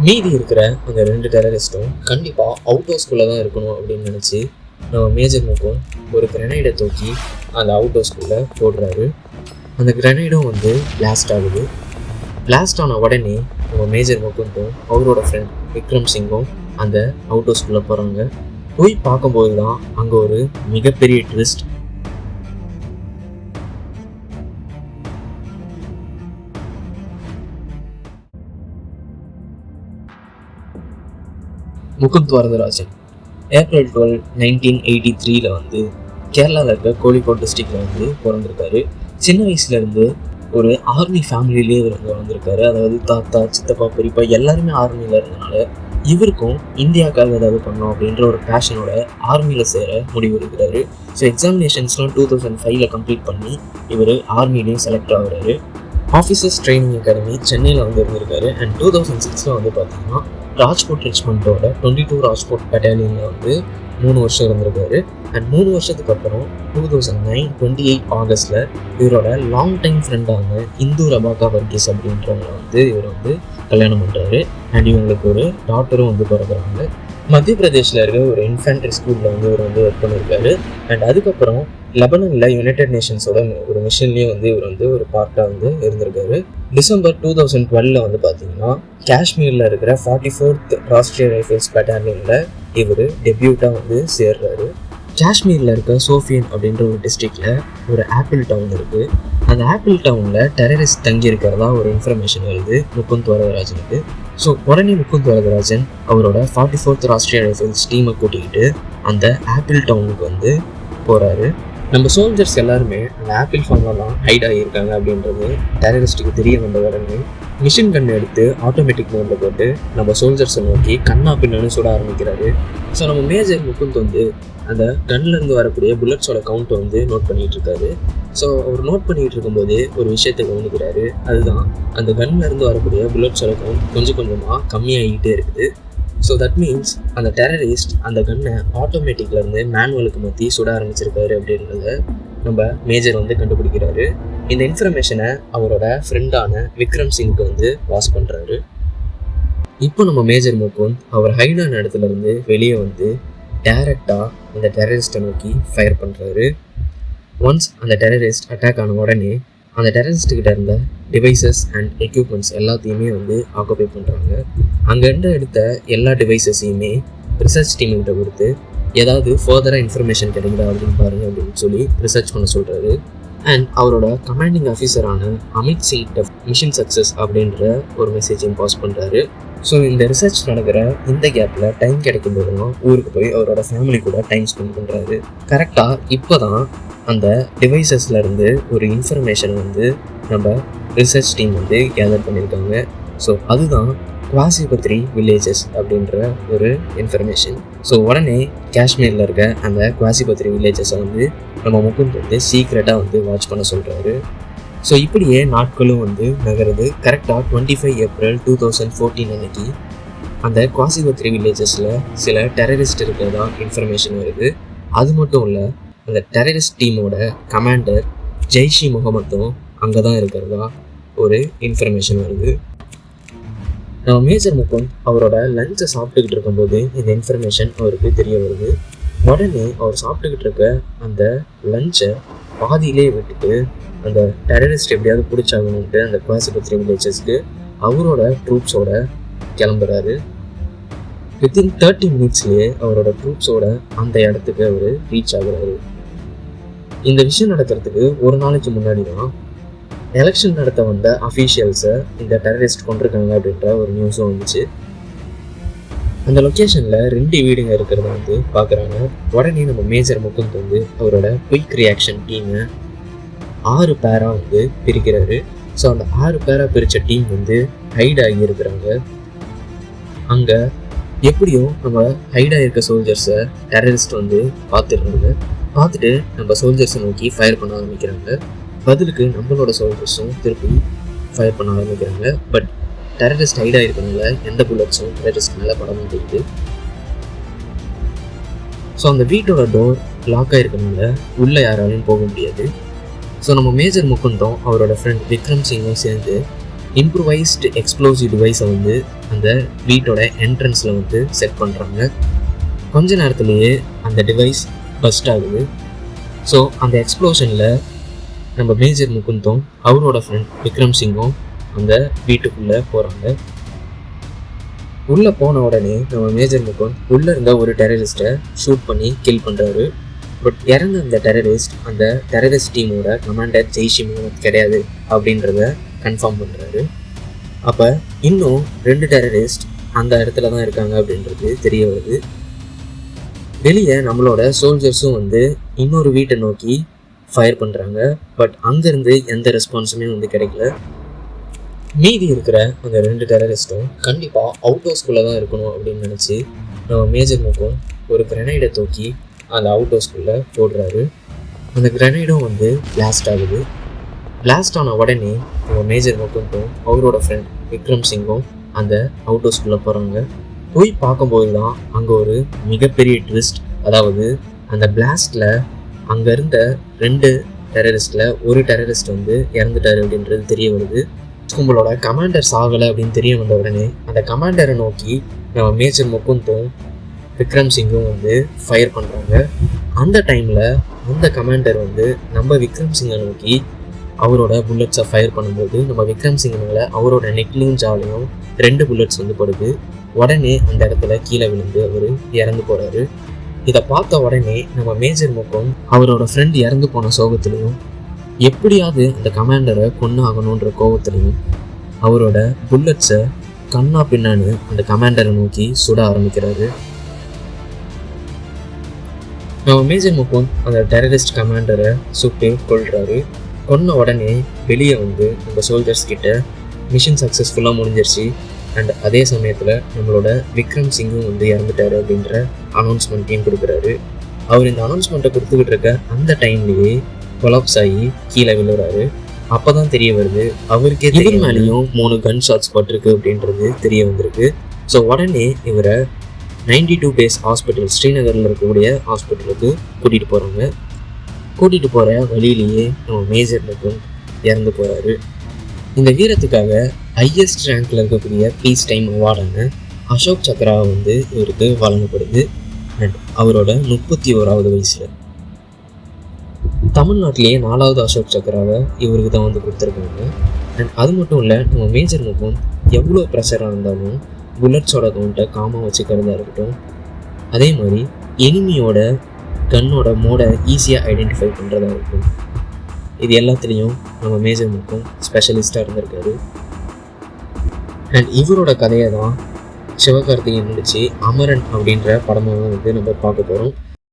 மீதி இருக்கிற அந்த 2 டெரரிஸ்ட்டும் கண்டிப்பாக அவுட் ஹவுஸ்குள்ளே தான் இருக்கணும் அப்படின்னு நினச்சி நம்ம மேஜர் முகுந்த் ஒரு கிரனைடை தூக்கி அந்த அவுட் ஹவுஸ்குள்ளே போடுறாரு. அந்த கிரனைடும் பிளாஸ்ட் ஆகுது. பிளாஸ்ட் ஆன உடனே நம்ம மேஜர் முகுந்தும் அவரோட ஃப்ரெண்ட் விக்ரம் சிங்கும் அந்த அவுட் ஹவுஸ்குள்ளே போகிறாங்க. போய் பார்க்கும்போது தான் அங்கே ஒரு மிகப்பெரிய ட்விஸ்ட். முகுந்த் வரதராஜன் ஏப்ரல் 12, 1983 கேரளாவில் இருக்க கோழிக்கோட் டிஸ்ட்ரிக்டில் பிறந்திருக்காரு. சின்ன வயசுலேருந்து ஒரு ஆர்மி ஃபேமிலியிலே இவர் வந்திருக்காரு. அதாவது தாத்தா, சித்தப்பா, பெரியப்பா எல்லாருமே ஆர்மியில் இருந்தனால இவருக்கும் இந்தியாவுக்காக ஏதாவது பண்ணோம் அப்படின்ற ஒரு பேஷனோட ஆர்மியில் சேர முடிவு எடுக்கிறாரு. ஸோ எக்ஸாமினேஷன்ஸ்லாம் 2005 கம்ப்ளீட் பண்ணி இவர் ஆர்மிலையும் செலக்ட் ஆகுறாரு. ஆஃபீஸர்ஸ் ட்ரைனிங் அகாடமி சென்னையில் இருந்திருக்காரு. அண்ட் 2006 பார்த்தீங்கன்னா ராஜ்கோட் ரெஜிமெண்ட்டோட 22 ராஜ்கோட் பட்டாலியனில் 3 வருஷம் இருந்திருக்காரு. அண்ட் 3 வருஷத்துக்கு அப்புறம் 2009 28 ஆகஸ்டில் இவரோட லாங் டைம் ஃப்ரெண்டான இந்து ரபாக்கா வர்கீஸ் அப்படின்றவங்க இவர் கல்யாணம் பண்ணுறாரு. அண்ட் இவங்களுக்கு ஒரு டாட்டரும் பிறகுறாங்க. மத்திய பிரதேஷில் இருக்க ஒரு இன்ஃபேன்ட்ரி ஸ்கூலில் இவர் ஒர்க் பண்ணியிருக்காரு. அண்ட் அதுக்கப்புறம் லெபனனில் யுனைடெட் நேஷன்ஸோட ஒரு மிஷன்லேயும் இவர் ஒரு பார்ட்டாக இருந்திருக்காரு. டிசம்பர் 2012 பார்த்தீங்கன்னா காஷ்மீரில் இருக்கிற 44th ராஷ்ட்ரிய ரைஃபிள்ஸ் பட்டாலியனில் இவர் டெபியூட்டாக சேர்றாரு. காஷ்மீரில் இருக்க சோஃபியன் அப்படின்ற ஒரு டிஸ்ட்ரிக்டில் ஒரு ஆப்பிள் டவுன் இருக்குது. அந்த ஆப்பிள் டவுனில் டெரரிஸ்ட் தங்கி இருக்கிறதா ஒரு இன்ஃபர்மேஷன் வருது முகுந்த் வரதராஜனுக்கு. ஸோ உடனே முகுந்த் வரதராஜன் அவரோட 44th ராஷ்ட்ரிய ரைஃபிள்ஸ் டீமை கூட்டிக்கிட்டு அந்த ஆப்பிள் டவுனுக்கு போகிறாரு. நம்ம சோல்ஜர்ஸ் எல்லாருமே அந்த ஆப்பிள் ஃபார்ம்லாம் ஹைட் ஆகியிருக்காங்க அப்படின்றது டெரரிஸ்ட்டுக்கு தெரிய வந்த உடனே மிஷின் கன் எடுத்து ஆட்டோமேட்டிக் மோடில் போட்டு நம்ம சோல்ஜர்ஸை நோக்கி கண்ணா பின்னு சுட ஆரம்பிக்கிறாரு. ஸோ நம்ம மேஜர் முகுந்த் அந்த கன்லேருந்து வரக்கூடிய புல்லட்ஸோட கவுண்ட்டை நோட் பண்ணிகிட்டு இருக்காரு. ஸோ அவர் நோட் பண்ணிகிட்டு இருக்கும்போது ஒரு விஷயத்தை கவனிக்கிறாரு. அதுதான் அந்த கன்லேருந்து வரக்கூடிய புல்லட்ஸோட கவுண்ட் கொஞ்சம் கொஞ்சமாக கம்மியாகிட்டே இருக்குது. ஸோ தட் மீன்ஸ் அந்த டெரரிஸ்ட் அந்த கன்னை ஆட்டோமேட்டிக்லேருந்து மேனுவலுக்கு மாற்றி சுட ஆரம்பிச்சிருக்காரு அப்படின்றத நம்ம மேஜர் கண்டுபிடிக்கிறாரு. இந்த இன்ஃபர்மேஷனை அவரோட ஃப்ரெண்டான விக்ரம் சிங்க்கு பாஸ் பண்ணுறாரு. இப்போ நம்ம மேஜர் முகுந்த் அவர் ஹைடான இடத்துலேருந்து வெளியே டைரெக்டாக அந்த டெரரிஸ்ட்டை நோக்கி ஃபயர் பண்ணுறாரு. ஒன்ஸ் அந்த டெரரிஸ்ட் அட்டாக் ஆன உடனே அந்த டெரரிஸ்ட்டுக்கிட்ட இருந்த டிவைசஸ் அண்ட் எக்யூப்மெண்ட்ஸ் எல்லாத்தையுமே ஆக்குபை பண்ணுறாங்க. அங்கேருந்து எடுத்த எல்லா டிவைசஸையுமே ரிசர்ச் டீம்கிட்ட கொடுத்து ஏதாவது ஃபர்தராக இன்ஃபர்மேஷன் கிடைக்குதா அப்படின்னு பாருங்கள் அப்படின்னு சொல்லி ரிசர்ச் பண்ண சொல்கிறாரு. அண்ட் அவரோட கமாண்டிங் ஆஃபீஸரான அமித் சிங் மிஷன் சக்ஸஸ் அப்படின்ற ஒரு மெசேஜையும் பாஸ் பண்ணுறாரு. ஸோ இந்த ரிசர்ச் நடக்கிற இந்த கேப்பில் டைம் கிடைக்கும் போதுலாம் ஊருக்கு போய் அவரோட ஃபேமிலி கூட டைம் ஸ்பெண்ட் பண்ணுறாரு. கரெக்டாக இப்போ தான் அந்த டிவைசஸ்லேருந்து ஒரு இன்ஃபர்மேஷன் நம்ம ரிசர்ச் டீம் கேதர் பண்ணியிருக்காங்க. ஸோ அதுதான் குவாசிபத்ரி வில்லேஜஸ் அப்படின்ற ஒரு இன்ஃபர்மேஷன். ஸோ உடனே காஷ்மீரில் இருக்க அந்த குவாசிபத்ரி வில்லேஜஸை நம்ம முகுந்த் சீக்ரெட்டாக வாட்ச் பண்ண சொல்கிறாரு. ஸோ இப்படியே நாட்களும் நகருது. கரெக்டாக 25 ஏப்ரல் 2014 அன்னைக்கு அந்த குவாசிபத்ரி வில்லேஜஸில் சில டெரரிஸ்ட் இருக்கிறதா இன்ஃபர்மேஷன் வருது. அது மட்டும் இல்லை, அந்த டெரரிஸ்ட் டீமோட கமாண்டர் ஜெய்ஷி முகமதும் அங்கே தான் இருக்கிறதா ஒரு இன்ஃபர்மேஷன் வருது. நம்ம மேஜர் முகுந்த் அவரோட லஞ்சை சாப்பிட்டுக்கிட்டு இருக்கும்போது இந்த இன்ஃபர்மேஷன் அவருக்கு தெரிய வருது. உடனே அவர் சாப்பிட்டுக்கிட்டு இருக்க அந்த லஞ்சை பாதியிலே விட்டுட்டு அந்த டெரரிஸ்ட் எப்படியாவது பிடிச்சாகணுன்ட்டு அந்த குவாசிபத்ரி வில்லேஜஸ்க்கு அவரோட ட்ரூப்ஸோட கிளம்புறாரு. வித்தின் 30 மினிட்ஸ்லேயே அவரோட ட்ரூப்ஸோட அந்த இடத்துக்கு அவர் ரீச் ஆகுறாரு. இந்த விஷயம் நடக்கிறதுக்கு ஒரு நாளைக்கு முன்னாடி தான் எலெக்ஷன் நடத்த வந்த அஃபீஷியல்ஸை இந்த டெரரிஸ்ட் கொண்டிருக்காங்க அப்படின்ற ஒரு நியூஸும் வந்துச்சு. அந்த லொக்கேஷனில் 2 வீடுங்க இருக்கிறத பார்க்குறாங்க. உடனே நம்ம மேஜர் முகுந்த் அவரோட குயிக் ரியாக்ஷன் டீமை 6 பேராக பிரிக்கிறாரு. ஸோ அந்த 6 பேராக பிரித்த டீம் ஹைட் ஆகி இருக்கிறாங்க. அங்கே எப்படியும் நம்ம ஹைட் ஆகிருக்க சோல்ஜர்ஸை டெரரிஸ்ட் பார்த்துடுறாங்க. பார்த்துட்டு நம்ம சோல்ஜர்ஸை நோக்கி ஃபயர் பண்ண ஆரம்பிக்கிறாங்க. பதிலுக்கு நம்மளோட சோல்ஜர்ஸும் திருப்பி ஃபயர் பண்ண ஆரம்பிக்கிறாங்க. பட் டெரரிஸ்ட் ஹைட் ஆகிருக்கனால எந்த புல்லட்ஸும் டெரரிஸ்ட் மேலே பட மாட்டேங்குது. ஸோ அந்த வீட்டோட டோர் லாக் ஆகிருக்கனால உள்ளே யாராலையும் போக முடியாது. ஸோ நம்ம மேஜர் முகுந்தும் அவரோட ஃப்ரெண்ட் விக்ரம் சிங்கும் சேர்ந்து இம்ப்ரூவைஸ்டு எக்ஸ்ப்ளோசிவ் டிவைஸை வந்து அந்த வீட்டோட என்ட்ரன்ஸில் வந்து செட் பண்ணுறாங்க. கொஞ்ச நேரத்துலேயே அந்த டிவைஸ் பஸ்ட் ஆகுது. ஸோ அந்த எக்ஸ்ப்ளோஷனில் நம்ம மேஜர் முகுந்தும் அவரோட ஃப்ரெண்ட் விக்ரம் சிங்கும் அந்த வீட்டுக்குள்ளே போகிறாங்க. உள்ளே போன உடனே நம்ம மேஜர் முகுந்த் உள்ளே இருந்த ஒரு டெரரிஸ்ட்டை ஷூட் பண்ணி கில் பண்ணுறாரு. பட் இறந்த அந்த டெரரிஸ்ட் அந்த டெரரிஸ்ட் டீமோட கமாண்டர் ஜெய்ஷி முகமது கிடையாது அப்படின்றத கன்ஃபார்ம் பண்ணுறாரு. அப்போ இன்னும் 2 டெரரிஸ்ட் அந்த இடத்துல தான் இருக்காங்க அப்படின்றது தெரிய வருது. வெளியே நம்மளோட சோல்ஜர்ஸும் வந்து இன்னொரு வீட்டை நோக்கி ஃபயர் பண்ணுறாங்க. பட் அங்கேருந்து எந்த ரெஸ்பான்ஸுமே வந்து கிடைக்கல. மீதி இருக்கிற அந்த 2 டெரரிஸ்ட்டும் கண்டிப்பாக அவுட் ஹவுஸ்குள்ளே தான் இருக்கணும் அப்படின்னு நினச்சி நம்ம மேஜர் முகுந்த் ஒரு கிரனைடை தூக்கி அந்த அவுட் ஹவுஸ்குள்ளே போடுறாரு. அந்த கிரனைடும் வந்து பிளாஸ்ட் ஆகுது. பிளாஸ்ட் ஆன உடனே நம்ம மேஜர் முகுந்தும் அவரோட ஃப்ரெண்ட் விக்ரம் சிங்கும் அந்த அவுட் ஹவுஸ்குள்ளே போகிறாங்க. போய் பார்க்கும்போது தான் அங்கே ஒரு மிகப்பெரிய ட்விஸ்ட். அதாவது அந்த பிளாஸ்டில் அங்கே இருந்த 2 டெரரிஸ்டில் ஒரு டெரரிஸ்ட் வந்து இறந்துட்டாரு அப்படின்றது தெரிய வருது. உங்களோட கமாண்டர் சாகலை அப்படின்னு தெரிய வந்த உடனே அந்த கமாண்டரை நோக்கி நம்ம மேஜர் முகுந்தும் விக்ரம் சிங்கும் வந்து ஃபயர் பண்ணுறாங்க. அந்த டைமில் அந்த கமாண்டர் வந்து நம்ம விக்ரம் சிங்கை நோக்கி அவரோட புல்லட்ஸை ஃபயர் பண்ணும்போது நம்ம விக்ரம் சிங் மேலே அவரோட நெக்லையும் ஜாலையும் 2 புல்லட்ஸ் வந்து படுது. உடனே அந்த இடத்துல கீழே விழுந்து அவர் இறந்து போகிறாரு. இதை பார்த்த உடனே நம்ம மேஜர் முகுந்த் அவரோட ஃப்ரெண்ட் இறந்து போன சோகத்துலையும் எப்படியாவது அந்த கமாண்டரை கொன்று ஆகணுன்ற கோபத்துலையும் அவரோட புல்லட்ஸை கண்ணா பின்னான்னு அந்த கமாண்டரை நோக்கி சுட ஆரம்பிக்கிறாரு. நம்ம மேஜர் முகுந்த் அந்த டெரரிஸ்ட் கமாண்டரை சுட்டு கொள்றாரு. கொன்ன உடனே வெளியே வந்து நம்ம சோல்ஜர்ஸ் கிட்ட மிஷன் சக்ஸஸ்ஃபுல்லாக முடிஞ்சிருச்சு அண்ட் அதே சமயத்தில் நம்மளோட விக்ரம் சிங்கும் வந்து இறந்துட்டாரு அப்படின்ற அனௌன்ஸ்மெண்ட்டையும் கொடுக்குறாரு. அவர் இந்த அனௌன்ஸ்மெண்ட்டை கொடுத்துக்கிட்டு இருக்க அந்த டைம்லேயே கொலாப்ஸ் ஆகி கீழே விழுறாரு. அப்போ தான் தெரிய வருது அவருக்கே இதுக்கு மேலேயும் 3 கன் ஷாட்ஸ் பட்டிருக்கு அப்படின்றது தெரிய வந்திருக்கு. ஸோ உடனே இவரை 92 பேஸ் ஹாஸ்பிட்டல் ஸ்ரீநகரில் இருக்கக்கூடிய ஹாஸ்பிட்டலுக்கு கூட்டிகிட்டு போகிறாங்க. கூட்டிகிட்டு போகிற வழியிலேயே நம்ம மேஜர் முகுந்த் இறந்து போகிறாரு. இந்த வீரத்துக்காக ஹையஸ்ட் ரேங்க்ல இருக்கக்கூடிய பீஸ் டைம் அவார்டான அசோக் சக்ரா வந்து இவருக்கு வழங்கப்படுது. அண்ட் அவரோட 31வது வயசில் தமிழ்நாட்டிலேயே 4வது அசோக் சக்ராவை இவருக்கு தான் வந்து கொடுத்துருக்காங்க. அண்ட் அது மட்டும் இல்லை, நம்ம மேஜர் முகுந்த் எவ்வளோ ப்ரெஷராக இருந்தாலும் புல்லட்ஸோட கவுண்ட்டை காமாக வச்சுக்கிறதா இருக்கட்டும், அதே மாதிரி எனிமியோட கன்னோட மோடை ஈஸியாக ஐடென்டிஃபை பண்ணுறதா இருக்கும், இது எல்லாத்துலேயும் நம்ம மேஜர் முகுந்த் ஸ்பெஷலிஸ்டாக இருந்திருக்காரு. அண்ட் இவரோட கதையை தான் சிவகார்த்திகேயன் நடிச்சு அமரன் அப்படின்ற படமாக வந்து நம்ம பார்க்க போகிறோம்.